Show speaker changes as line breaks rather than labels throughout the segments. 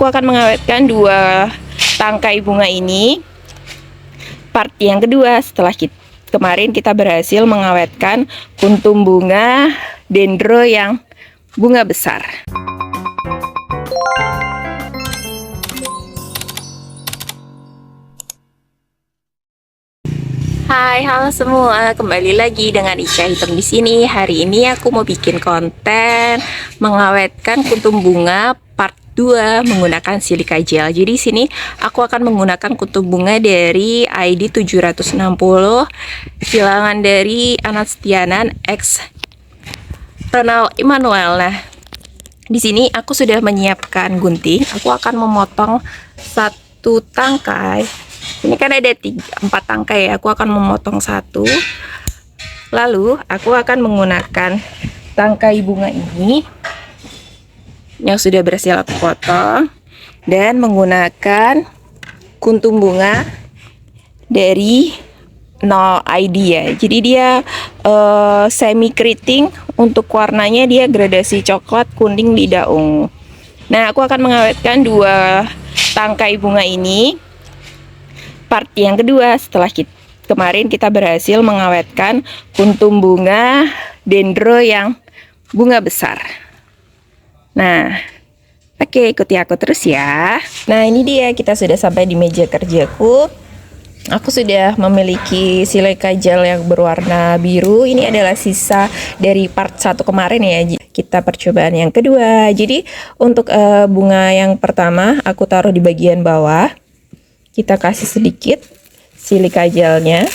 aku akan mengawetkan dua tangkai bunga ini. Part yang kedua setelah kemarin kita berhasil mengawetkan kuntum bunga dendro yang bunga besar. Hai, halo semua. Kembali lagi dengan Ica Hitam di sini. Hari ini aku mau bikin konten mengawetkan kuntum bunga part 2 menggunakan silika gel. Jadi sini aku akan menggunakan kuntum bunga dari ID 760 silangan dari Anastianan X Ronald Immanuel. Nah, di sini aku sudah menyiapkan gunting. Aku akan memotong satu tangkai. Ini kan ada 4 tangkai ya. Aku akan memotong satu. Lalu aku akan menggunakan tangkai bunga ini yang sudah berhasil aku potong dan menggunakan kuntum bunga dari No ID ya. Jadi dia semi keriting. Untuk warnanya dia gradasi coklat kuning di daun. Nah, aku akan mengawetkan dua tangkai bunga ini. Part yang kedua setelah kemarin kita berhasil mengawetkan kuntum bunga dendro yang bunga besar. Nah, oke, ikuti aku terus ya. Nah, ini dia, kita sudah sampai di meja kerjaku. Aku sudah memiliki silika gel yang berwarna biru. Ini adalah sisa dari part 1 kemarin ya. Kita percobaan yang kedua. Jadi untuk bunga yang pertama aku taruh di bagian bawah. Kita kasih sedikit silika gelnya.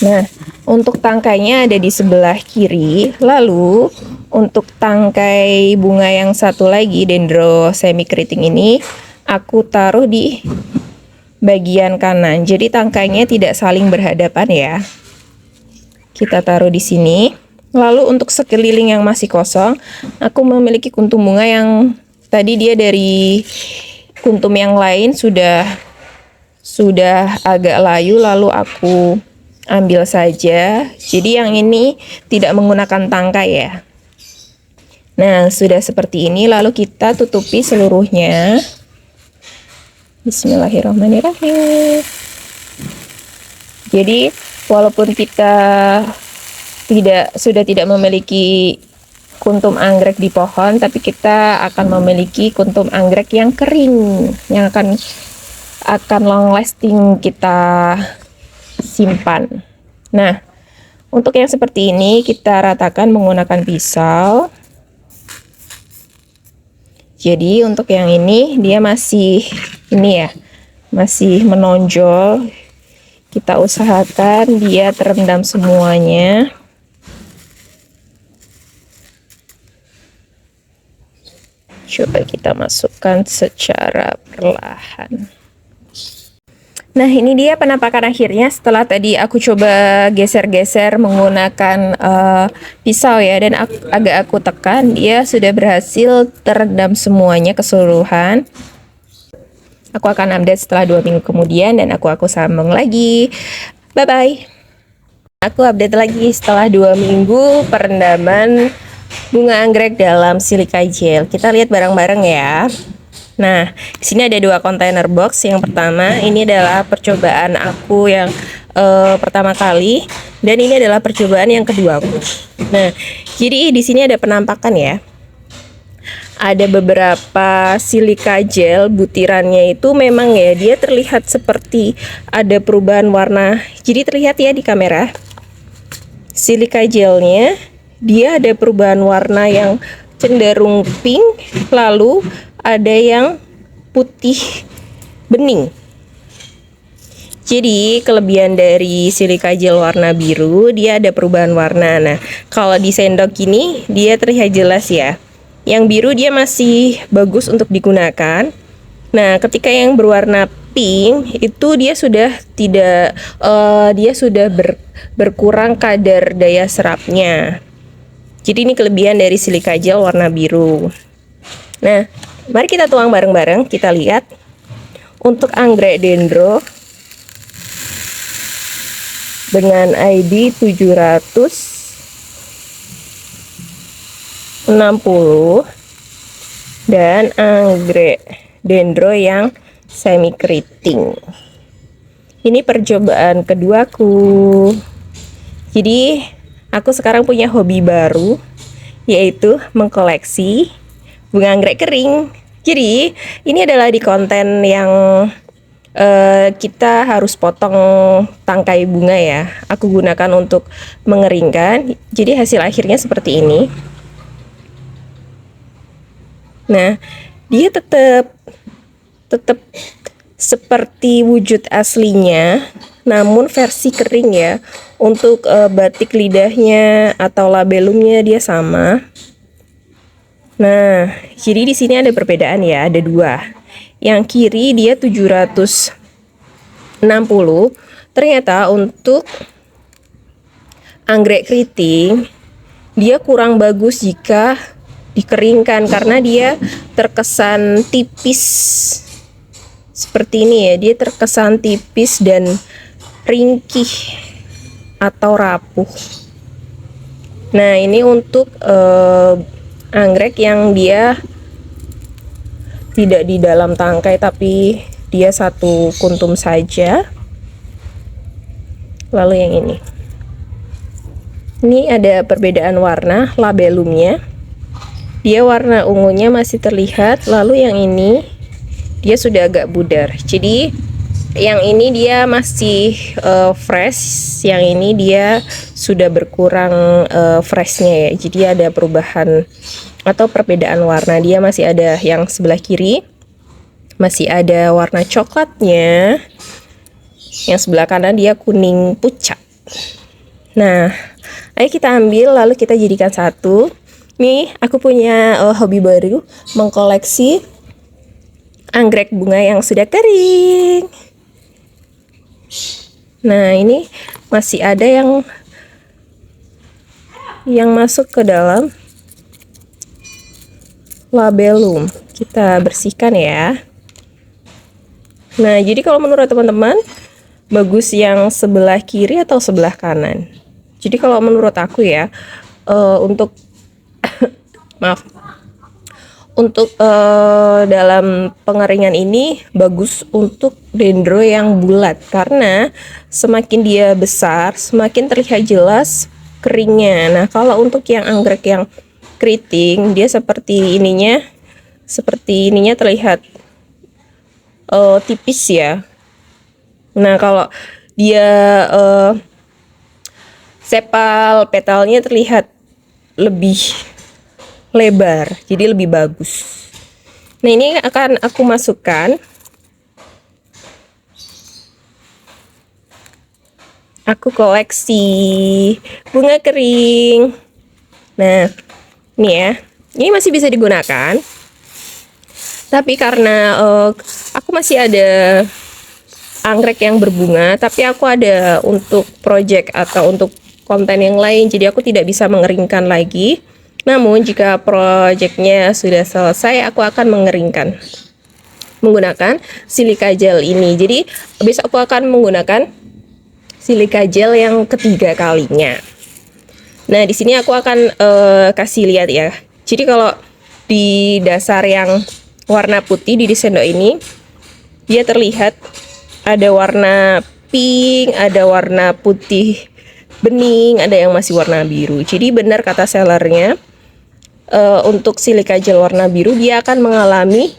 Nah, untuk tangkainya ada di sebelah kiri. Lalu untuk tangkai bunga yang satu lagi, dendro semi keriting ini, aku taruh di bagian kanan. Jadi tangkainya tidak saling berhadapan ya. Kita taruh di sini. Lalu untuk sekeliling yang masih kosong, aku memiliki kuntum bunga yang tadi dia dari kuntum yang lain sudah agak layu, lalu aku ambil saja. Jadi yang ini tidak menggunakan tangkai ya. Nah, sudah seperti ini, lalu kita tutupi seluruhnya. Bismillahirrahmanirrahim. Jadi walaupun kita sudah tidak memiliki kuntum anggrek di pohon, tapi kita akan memiliki kuntum anggrek yang kering yang akan long lasting kita simpan. Nah, untuk yang seperti ini kita ratakan menggunakan pisau. Jadi untuk yang ini dia masih masih menonjol. Kita usahakan dia terendam semuanya. Coba kita masukkan secara perlahan. Nah, ini dia penampakan akhirnya setelah tadi aku coba geser-geser menggunakan pisau ya, dan agak aku tekan, dia sudah berhasil terendam semuanya keseluruhan. Aku akan update setelah 2 minggu kemudian dan aku sambung lagi. Bye bye. Aku update lagi setelah 2 minggu perendaman bunga anggrek dalam silika gel. Kita lihat bareng-bareng ya. Nah, di sini ada 2 kontainer box. Yang pertama ini adalah percobaan aku yang pertama kali, dan ini adalah percobaan yang kedua. Nah, jadi di sini ada penampakan ya. Ada beberapa silika gel butirannya itu memang ya dia terlihat seperti ada perubahan warna. Jadi terlihat ya di kamera. Silika gelnya dia ada perubahan warna yang cenderung pink, lalu ada yang putih bening. Jadi kelebihan dari silika gel warna biru, dia ada perubahan warna. Nah, kalau di sendok ini dia terlihat jelas ya. Yang biru dia masih bagus untuk digunakan. Nah, ketika yang berwarna pink itu dia sudah tidak berkurang kadar daya serapnya. Jadi ini kelebihan dari silika gel warna biru. Nah, mari kita tuang bareng-bareng, kita lihat. Untuk anggrek dendro dengan ID 700 60 dan anggrek dendro yang semi keriting. Ini percobaan keduaku. Jadi aku sekarang punya hobi baru, yaitu mengkoleksi bunga anggrek kering. Jadi ini adalah di konten yang kita harus potong tangkai bunga ya. Aku gunakan untuk mengeringkan. Jadi hasil akhirnya seperti ini. Nah, dia tetap seperti wujud aslinya, namun versi kering ya. Untuk batik lidahnya atau labelumnya dia sama. Nah, jadi di sini ada perbedaan ya, ada dua. Yang kiri dia 760. Ternyata untuk anggrek keriting dia kurang bagus jika dikeringkan karena dia terkesan tipis seperti ini ya. Dia terkesan tipis dan ringkih atau rapuh. Nah, ini untuk anggrek yang dia tidak di dalam tangkai tapi dia satu kuntum saja. Lalu yang ini ada perbedaan warna labelumnya. Dia warna ungunya masih terlihat, lalu yang ini dia sudah agak pudar. Jadi yang ini dia masih fresh, yang ini dia sudah berkurang freshnya ya. Jadi ada perubahan atau perbedaan warna. Dia masih ada yang sebelah kiri masih ada warna coklatnya, yang sebelah kanan dia kuning pucat. Nah, ayo kita ambil lalu kita jadikan satu. Nih, aku punya hobi baru, mengkoleksi anggrek bunga yang sudah kering. Nah, ini masih ada yang masuk ke dalam labelum. Kita bersihkan ya. Nah, jadi kalau menurut teman-teman, bagus yang sebelah kiri atau sebelah kanan? Jadi kalau menurut aku ya, untuk maaf, untuk dalam pengeringan ini bagus untuk dendro yang bulat, karena semakin dia besar semakin terlihat jelas keringnya. Nah, kalau untuk yang anggrek yang keriting dia seperti ininya terlihat tipis ya. Nah, kalau dia sepal petalnya terlihat lebih lebar, jadi lebih bagus. Nah, ini akan aku masukkan. Aku koleksi bunga kering. Nah, ini ya. Ini masih bisa digunakan. Tapi karena aku masih ada anggrek yang berbunga, tapi aku ada untuk project atau untuk konten yang lain, jadi aku tidak bisa mengeringkan lagi. Namun jika projectnya sudah selesai, aku akan mengeringkan menggunakan silika gel ini. Jadi besok aku akan menggunakan silika gel yang ketiga kalinya. Nah, di sini aku akan kasih lihat ya. Jadi kalau di dasar yang warna putih di sendok ini, dia terlihat ada warna pink, ada warna putih bening, ada yang masih warna biru. Jadi benar kata sellernya, untuk silika gel warna biru dia akan mengalami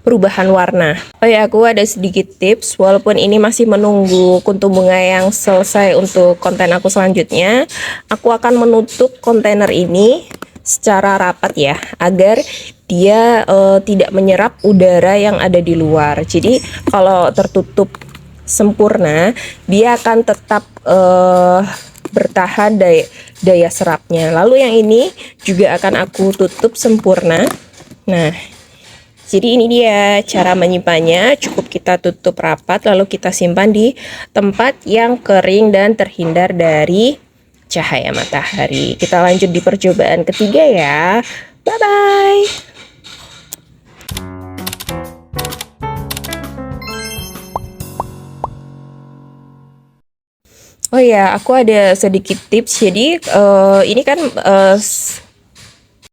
perubahan warna. Oh ya, aku ada sedikit tips, walaupun ini masih menunggu kuntum bunga yang selesai untuk konten aku selanjutnya, aku akan menutup kontainer ini secara rapat ya, agar dia tidak menyerap udara yang ada di luar. Jadi kalau tertutup sempurna, dia akan tetap bertahan daya serapnya. Lalu yang ini juga akan aku tutup sempurna. Nah, jadi ini dia cara menyimpannya. Cukup kita tutup rapat, lalu kita simpan di tempat yang kering dan terhindar dari cahaya matahari. Kita lanjut di percobaan ketiga ya. Bye bye. Oh ya, aku ada sedikit tips. Jadi ini kan